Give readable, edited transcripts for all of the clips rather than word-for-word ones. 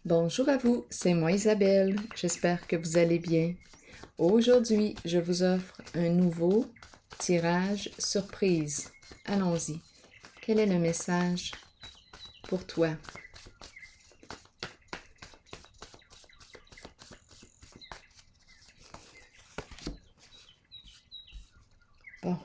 Bonjour à vous, c'est moi Isabelle, j'espère que vous allez bien. Aujourd'hui, je vous offre un nouveau tirage surprise. Allons-y. Quel est le message pour toi? Bon.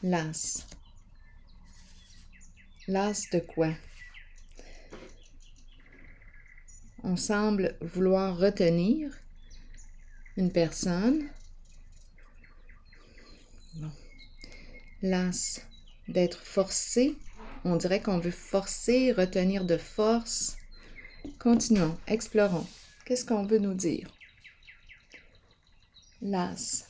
L'as. L'as de quoi? On semble vouloir retenir une personne. Bon. L'as d'être forcé. On dirait qu'on veut forcer, retenir de force. Continuons, explorons. Qu'est-ce qu'on veut nous dire? L'as.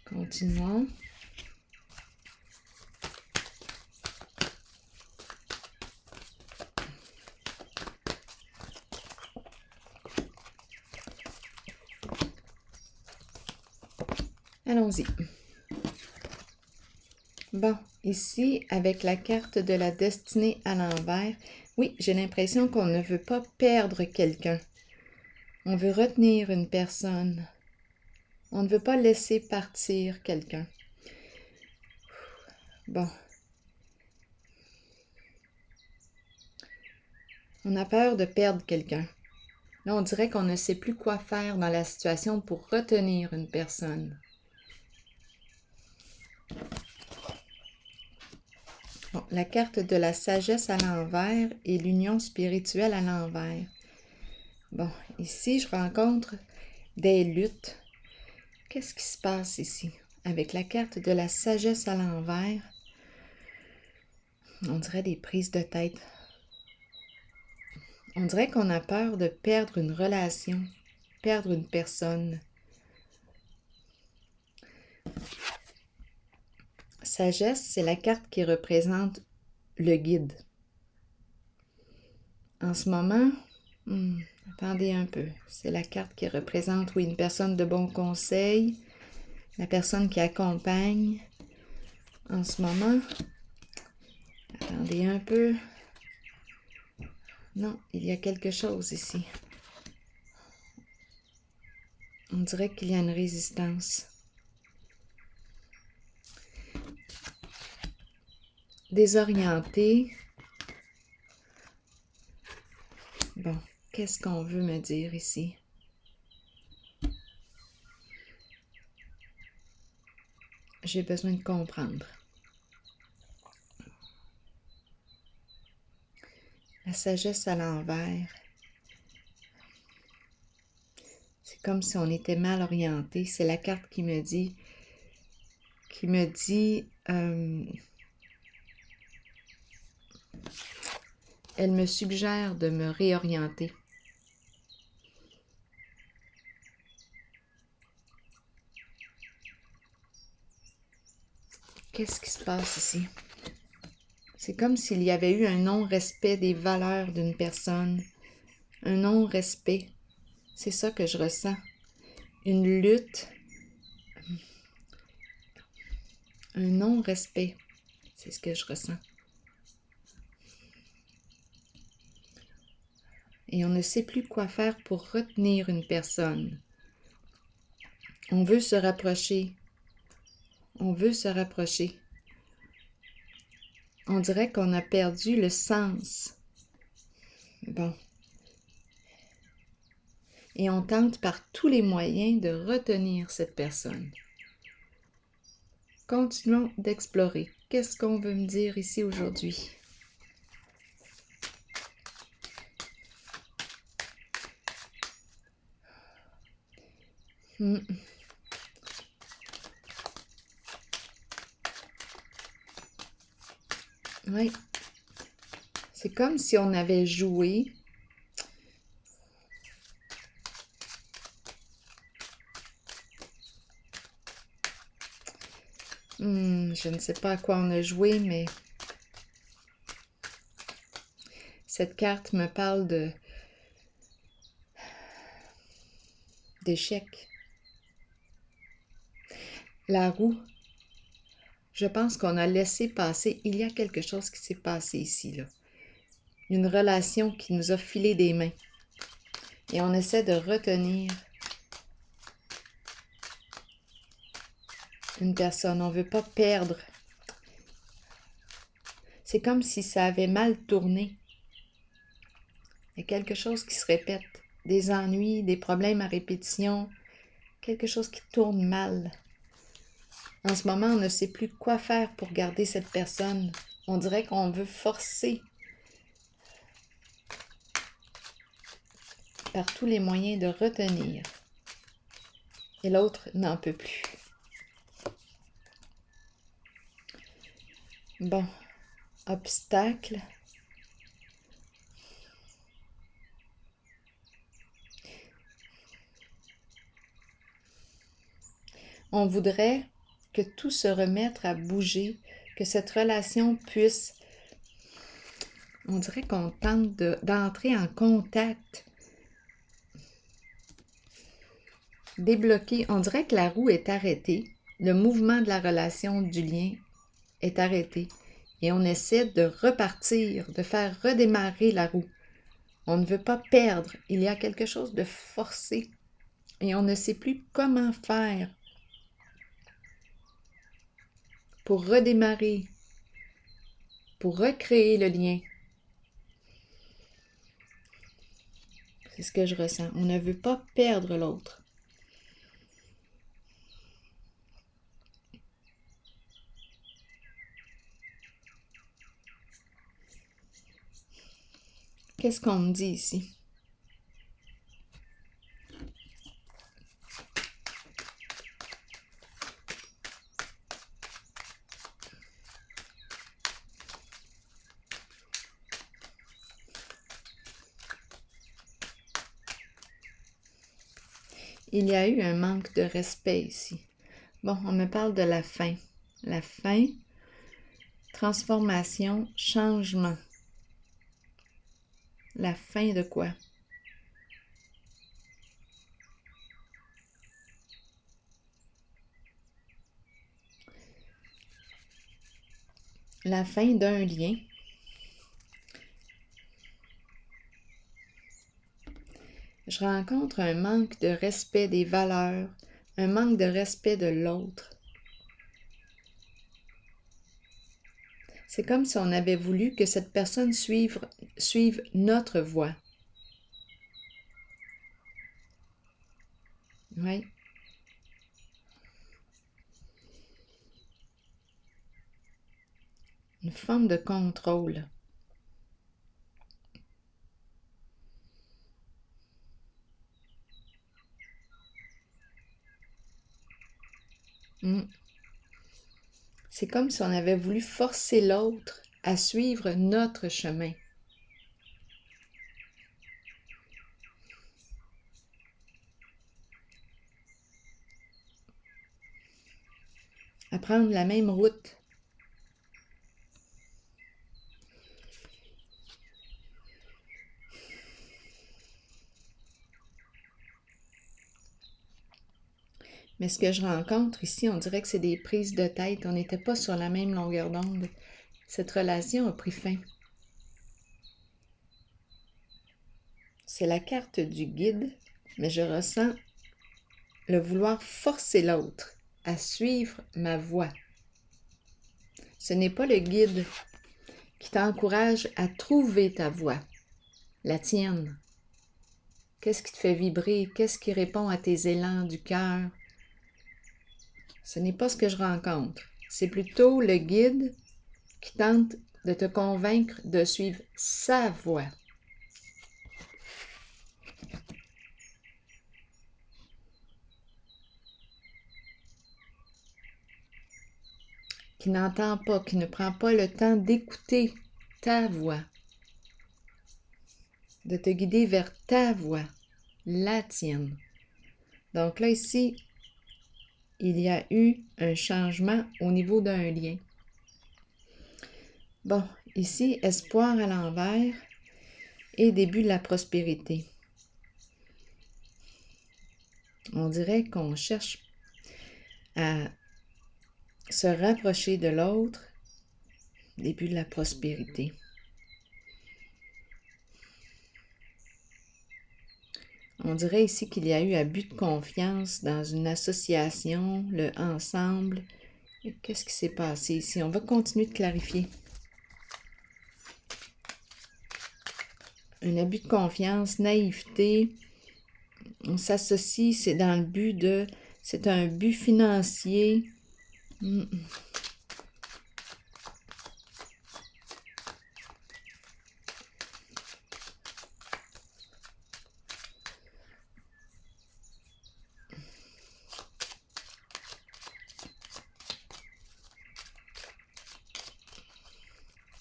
Continuons. Allons-y. Bon, ici, avec la carte de la destinée à l'envers, oui, j'ai l'impression qu'on ne veut pas perdre quelqu'un. On veut retenir une personne. On ne veut pas laisser partir quelqu'un. Bon. On a peur de perdre quelqu'un. Là, on dirait qu'on ne sait plus quoi faire dans la situation pour retenir une personne. Bon, la carte de la sagesse à l'envers et l'union spirituelle à l'envers. Bon, ici, je rencontre des luttes. Qu'est-ce qui se passe ici? Avec la carte de la sagesse à l'envers, on dirait des prises de tête. On dirait qu'on a peur de perdre une relation, perdre une personne. Sagesse, c'est la carte qui représente le guide. En ce moment, attendez un peu, c'est la carte qui représente, oui, une personne de bon conseil, la personne qui accompagne. En ce moment, attendez un peu. Non, il y a quelque chose ici. On dirait qu'il y a une résistance. Désorienté. Bon, qu'est-ce qu'on veut me dire ici? J'ai besoin de comprendre. La sagesse à l'envers. C'est comme si on était mal orienté. C'est la carte qui me dit, elle me suggère de me réorienter. Qu'est-ce qui se passe ici? C'est comme s'il y avait eu un non-respect des valeurs d'une personne. Un non-respect. C'est ça que je ressens. Une lutte. Un non-respect. C'est ce que je ressens. Et on ne sait plus quoi faire pour retenir une personne. On veut se rapprocher. On veut se rapprocher. On dirait qu'on a perdu le sens. Bon. Et on tente par tous les moyens de retenir cette personne. Continuons d'explorer. Qu'est-ce qu'on veut me dire ici aujourd'hui? Oui, C'est comme si on avait joué. Je ne sais pas à quoi on a joué, mais cette carte me parle d'échec. La roue, je pense qu'on a laissé passer, il y a quelque chose qui s'est passé ici, là. Une relation qui nous a filé des mains. Et on essaie de retenir une personne. On ne veut pas perdre. C'est comme si ça avait mal tourné. Il y a quelque chose qui se répète. Des ennuis, des problèmes à répétition. Quelque chose qui tourne mal. En ce moment, on ne sait plus quoi faire pour garder cette personne. On dirait qu'on veut forcer par tous les moyens de retenir. Et l'autre n'en peut plus. Bon, obstacle. On voudrait que tout se remette à bouger, que cette relation puisse, on dirait qu'on tente d'entrer en contact, débloquer. On dirait que la roue est arrêtée, le mouvement de la relation, du lien est arrêté. Et on essaie de repartir, de faire redémarrer la roue. On ne veut pas perdre, il y a quelque chose de forcé. Et on ne sait plus comment faire pour redémarrer, pour recréer le lien. C'est ce que je ressens. On ne veut pas perdre l'autre. Qu'est-ce qu'on me dit ici? Il y a eu un manque de respect ici. Bon, on me parle de la fin. La fin, transformation, changement. La fin de quoi? La fin d'un lien. Je rencontre un manque de respect des valeurs, un manque de respect de l'autre. C'est comme si on avait voulu que cette personne suive notre voie. Oui. Une forme de contrôle. C'est comme si on avait voulu forcer l'autre à suivre notre chemin. À prendre la même route. Mais ce que je rencontre ici, on dirait que c'est des prises de tête. On n'était pas sur la même longueur d'onde. Cette relation a pris fin. C'est la carte du guide, mais je ressens le vouloir forcer l'autre à suivre ma voie. Ce n'est pas le guide qui t'encourage à trouver ta voie, la tienne. Qu'est-ce qui te fait vibrer? Qu'est-ce qui répond à tes élans du cœur? Ce n'est pas ce que je rencontre. C'est plutôt le guide qui tente de te convaincre de suivre sa voie. Qui n'entend pas, qui ne prend pas le temps d'écouter ta voix. de te guider vers ta voie, la tienne. Donc là, ici, il y a eu un changement au niveau d'un lien. Bon, ici, espoir à l'envers et début de la prospérité. On dirait qu'on cherche à se rapprocher de l'autre, début de la prospérité. On dirait ici qu'il y a eu abus de confiance dans une association, le ensemble. Qu'est-ce qui s'est passé ici? On va continuer de clarifier. Un abus de confiance, naïveté, on s'associe, c'est dans le but de... C'est un but financier.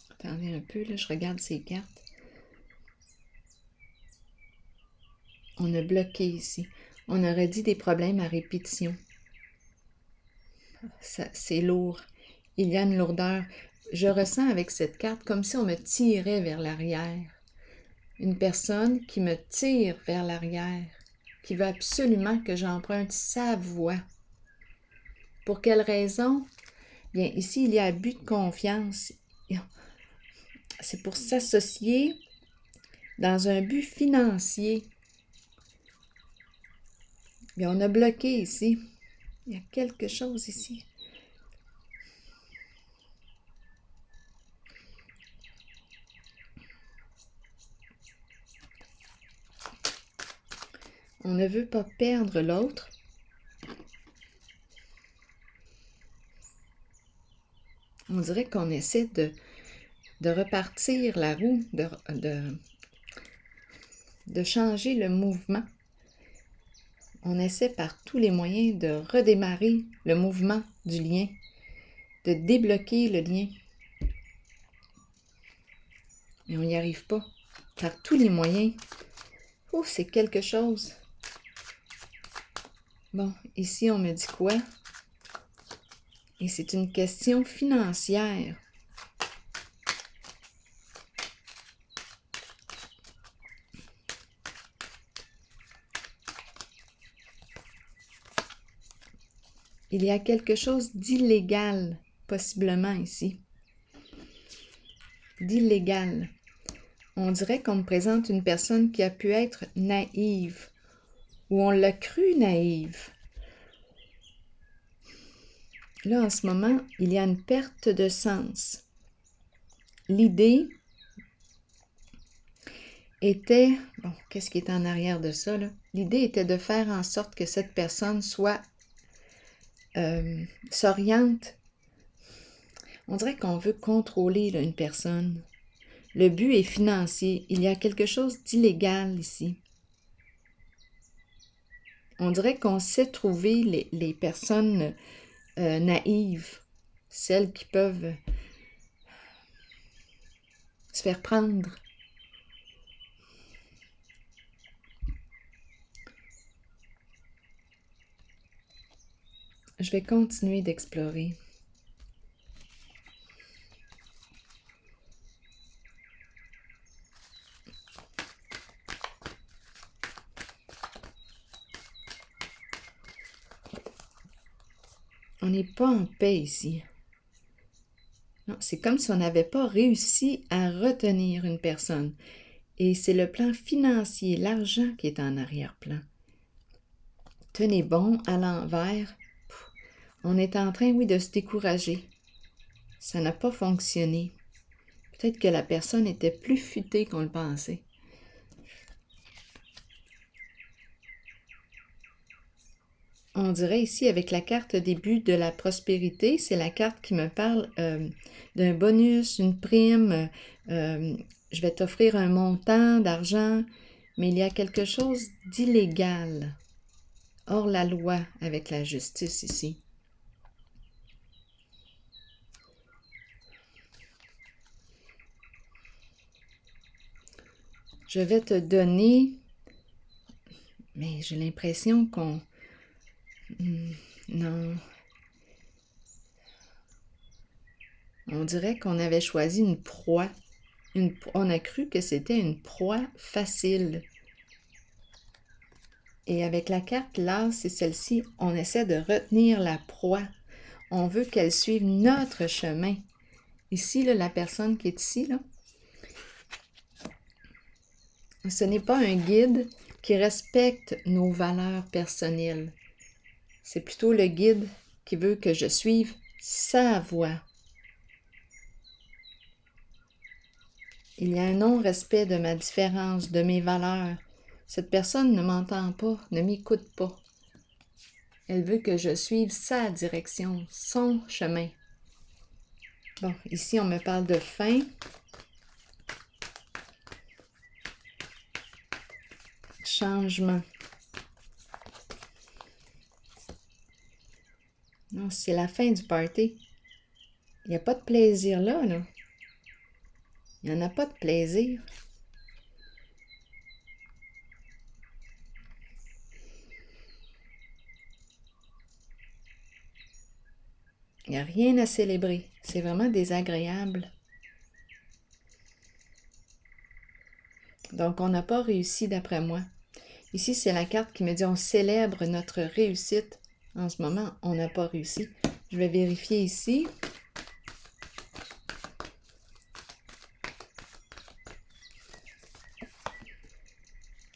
Attendez un peu, là, je regarde ces cartes. On a bloqué ici. On aurait dit des problèmes à répétition. C'est lourd. Il y a une lourdeur. Je ressens avec cette carte comme si on me tirait vers l'arrière. Une personne qui me tire vers l'arrière, qui veut absolument que j'emprunte sa voie. Pour quelle raison? Bien, ici, il y a abus de confiance. C'est pour s'associer dans un but financier. Bien, on a bloqué ici. Il y a quelque chose ici. On ne veut pas perdre l'autre. On dirait qu'on essaie de repartir la roue, de changer le mouvement. On essaie par tous les moyens de redémarrer le mouvement du lien, de débloquer le lien. Mais on n'y arrive pas. Par tous les moyens. Oh, c'est quelque chose. Bon, ici, on me dit quoi? Et c'est une question financière. Il y a quelque chose d'illégal, possiblement ici. D'illégal. On dirait qu'on me présente une personne qui a pu être naïve, ou on l'a cru naïve. Là, en ce moment, il y a une perte de sens. L'idée était... Bon, qu'est-ce qui est en arrière de ça, là? L'idée était de faire en sorte que cette personne s'oriente. On dirait qu'on veut contrôler là, une personne. Le but est financier. Il y a quelque chose d'illégal ici. On dirait qu'on sait trouver les personnes naïves, celles qui peuvent se faire prendre. Je vais continuer d'explorer. On n'est pas en paix ici. Non, c'est comme si on n'avait pas réussi à retenir une personne. Et c'est le plan financier, l'argent qui est en arrière-plan. Tenez bon, à l'envers. On est en train, oui, de se décourager. Ça n'a pas fonctionné. Peut-être que la personne était plus futée qu'on le pensait. On dirait ici, avec la carte début de la prospérité, c'est la carte qui me parle d'un bonus, une prime. Je vais t'offrir un montant d'argent, mais il y a quelque chose d'illégal, hors la loi avec la justice ici. Je vais te donner, mais j'ai l'impression qu'on... non. On dirait qu'on avait choisi une proie. On a cru que c'était une proie facile. Et avec la carte là, c'est celle-ci, on essaie de retenir la proie. On veut qu'elle suive notre chemin. Ici, là, la personne qui est ici, là, ce n'est pas un guide qui respecte nos valeurs personnelles. C'est plutôt le guide qui veut que je suive sa voie. Il y a un non-respect de ma différence, de mes valeurs. Cette personne ne m'entend pas, ne m'écoute pas. Elle veut que je suive sa direction, son chemin. Bon, ici, on me parle de fin. Changement. Non, c'est la fin du party. Il n'y a pas de plaisir là, là. Il n'y en a pas de plaisir. Il n'y a rien à célébrer. C'est vraiment désagréable. Donc, on n'a pas réussi d'après moi. Ici, c'est la carte qui me dit on célèbre notre réussite. En ce moment, on n'a pas réussi. Je vais vérifier ici.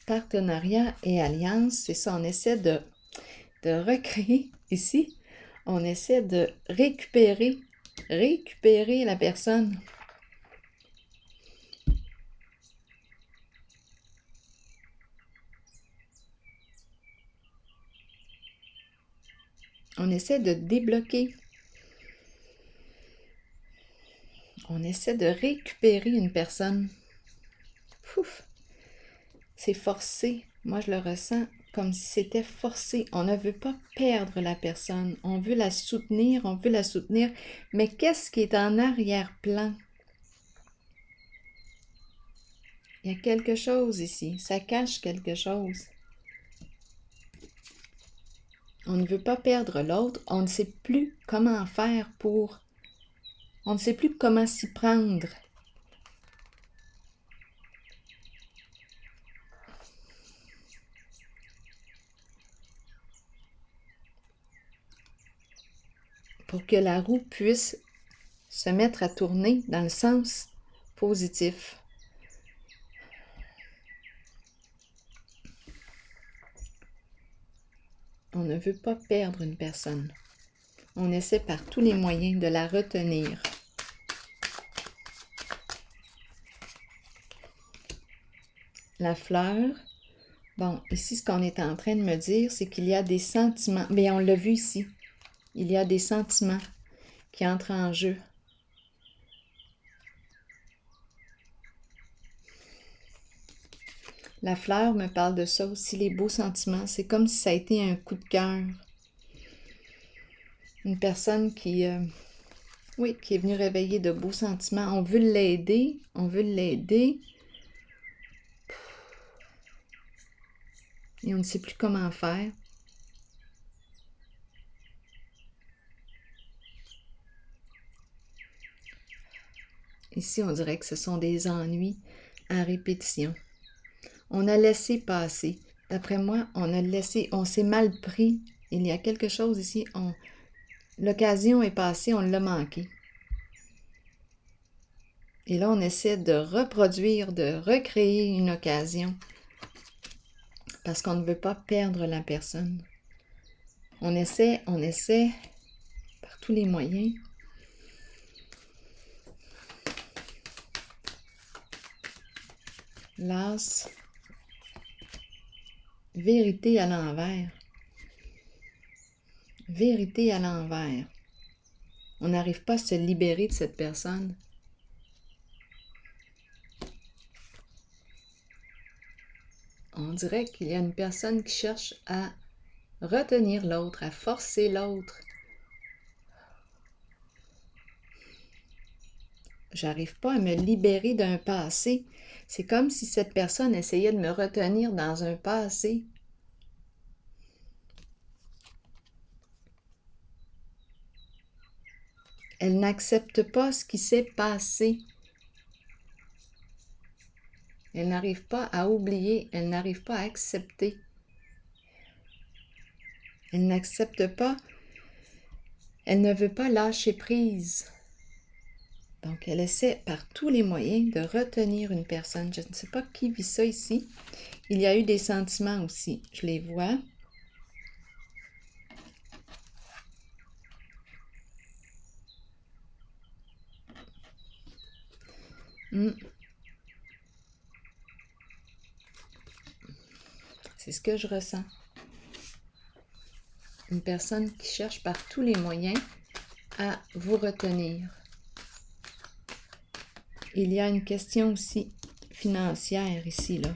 Partenariat et alliance, c'est ça. On essaie de recréer ici. On essaie de récupérer la personne. On essaie de débloquer. On essaie de récupérer une personne. Pouf! C'est forcé. Moi, je le ressens comme si c'était forcé. On ne veut pas perdre la personne. On veut la soutenir, Mais qu'est-ce qui est en arrière-plan? Il y a quelque chose ici. Ça cache quelque chose. On ne veut pas perdre l'autre. On ne sait plus comment faire pour... On ne sait plus comment s'y prendre. Pour que la roue puisse se mettre à tourner dans le sens positif. On ne veut pas perdre une personne. On essaie par tous les moyens de la retenir. La fleur, bon, ici, ce qu'on est en train de me dire, c'est qu'il y a des sentiments. Mais on l'a vu ici. Il y a des sentiments qui entrent en jeu. La fleur me parle de ça aussi, les beaux sentiments. C'est comme si ça a été un coup de cœur. Une personne qui est venue réveiller de beaux sentiments. On veut l'aider. Et on ne sait plus comment faire. Ici, on dirait que ce sont des ennuis à répétition. On a laissé passer. D'après moi, on s'est mal pris. Il y a quelque chose ici. L'occasion est passée, on l'a manqué. Et là, on essaie de reproduire, de recréer une occasion. Parce qu'on ne veut pas perdre la personne. On essaie par tous les moyens. L'as, vérité à l'envers. Vérité à l'envers. On n'arrive pas à se libérer de cette personne. On dirait qu'il y a une personne qui cherche à retenir l'autre, à forcer l'autre. J'arrive pas à me libérer d'un passé. C'est comme si cette personne essayait de me retenir dans un passé. Elle n'accepte pas ce qui s'est passé. Elle n'arrive pas à oublier, elle n'arrive pas à accepter. Elle n'accepte pas, elle ne veut pas lâcher prise. Donc, elle essaie par tous les moyens de retenir une personne. Je ne sais pas qui vit ça ici. Il y a eu des sentiments aussi, je les vois. C'est ce que je ressens. Une personne qui cherche par tous les moyens à vous retenir. Il y a une question aussi financière ici, là.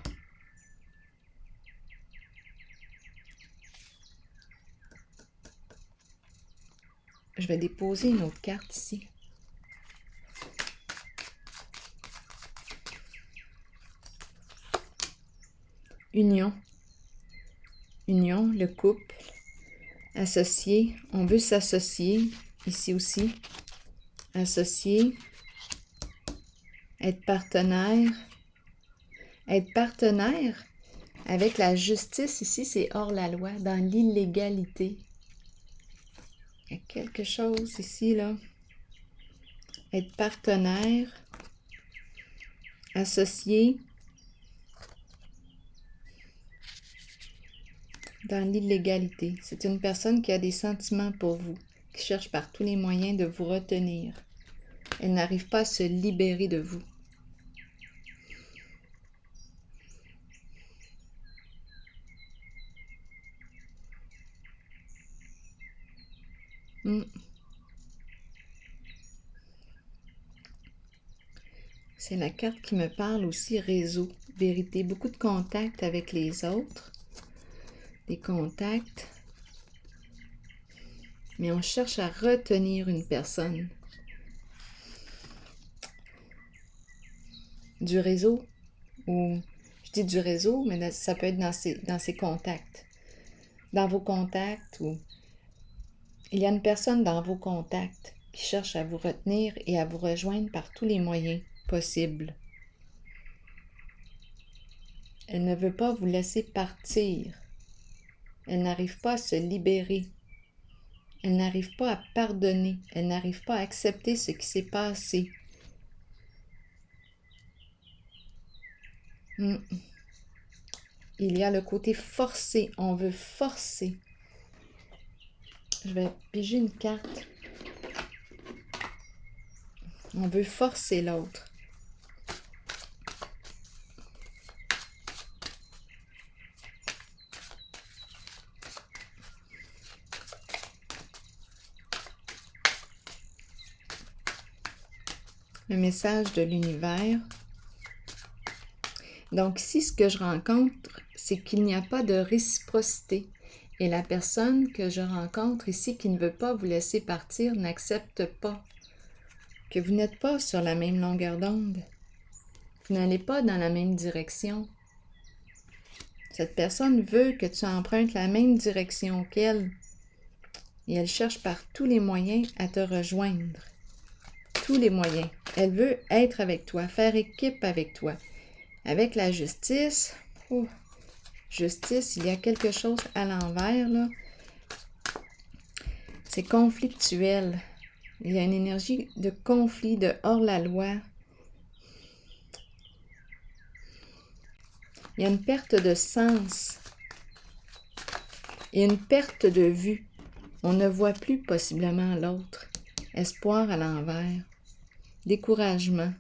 Je vais déposer une autre carte ici. Union. Union, le couple. Associé. On veut s'associer. Ici aussi. Associé. Être partenaire. Être partenaire avec la justice ici, c'est hors la loi, dans l'illégalité. Il y a quelque chose ici, là. Être partenaire. Associé. Dans l'illégalité. C'est une personne qui a des sentiments pour vous, qui cherche par tous les moyens de vous retenir. Elle n'arrive pas à se libérer de vous. C'est la carte qui me parle aussi, réseau, vérité. Beaucoup de contacts avec les autres. Des contacts. Mais on cherche à retenir une personne. Du réseau, ou je dis du réseau, mais ça peut être dans ses contacts. Dans vos contacts, ou il y a une personne dans vos contacts qui cherche à vous retenir et à vous rejoindre par tous les moyens possibles. Elle ne veut pas vous laisser partir. Elle n'arrive pas à se libérer. Elle n'arrive pas à pardonner. Elle n'arrive pas à accepter ce qui s'est passé. Il y a le côté forcé. On veut forcer. Je vais piger une carte. On veut forcer l'autre. Le message de l'univers. Donc ici, ce que je rencontre, c'est qu'il n'y a pas de réciprocité. Et la personne que je rencontre ici qui ne veut pas vous laisser partir n'accepte pas que vous n'êtes pas sur la même longueur d'onde. Vous n'allez pas dans la même direction. Cette personne veut que tu empruntes la même direction qu'elle. Et elle cherche par tous les moyens à te rejoindre. Tous les moyens. Elle veut être avec toi, faire équipe avec toi. Avec la justice, justice, il y a quelque chose à l'envers, là. C'est conflictuel. Il y a une énergie de conflit, de hors-la-loi. Il y a une perte de sens et une perte de vue. On ne voit plus possiblement l'autre. Espoir à l'envers. Découragement.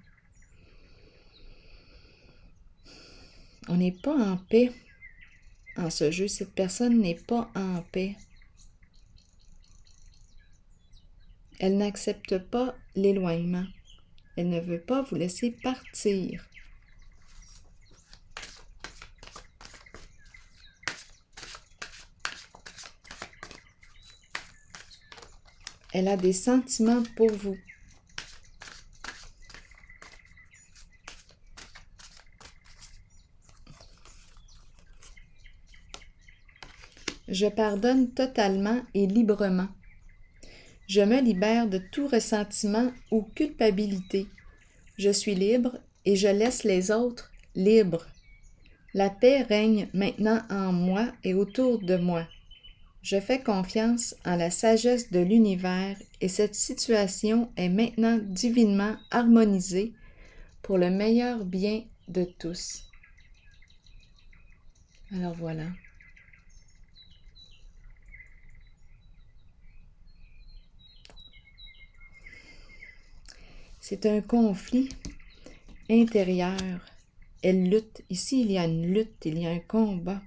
On n'est pas en paix en ce jeu. Cette personne n'est pas en paix. Elle n'accepte pas l'éloignement. Elle ne veut pas vous laisser partir. Elle a des sentiments pour vous. Je pardonne totalement et librement. Je me libère de tout ressentiment ou culpabilité. Je suis libre et je laisse les autres libres. La paix règne maintenant en moi et autour de moi. Je fais confiance en la sagesse de l'univers et cette situation est maintenant divinement harmonisée pour le meilleur bien de tous. Alors voilà. C'est un conflit intérieur. Elle lutte. Ici, il y a une lutte, il y a un combat.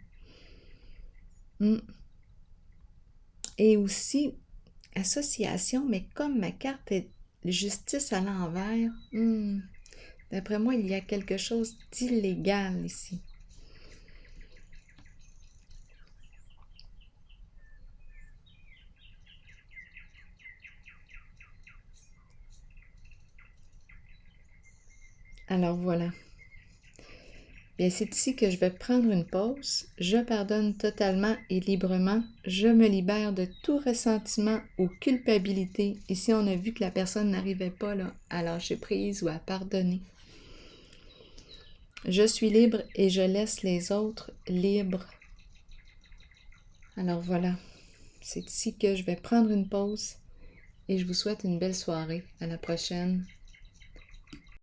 Et aussi, association, mais comme ma carte est justice à l'envers, d'après moi, il y a quelque chose d'illégal ici. Alors voilà. Bien, c'est ici que je vais prendre une pause. Je pardonne totalement et librement. Je me libère de tout ressentiment ou culpabilité. Ici, on a vu que la personne n'arrivait pas là, à lâcher prise ou à pardonner. Je suis libre et je laisse les autres libres. Alors voilà, c'est ici que je vais prendre une pause et je vous souhaite une belle soirée. À la prochaine.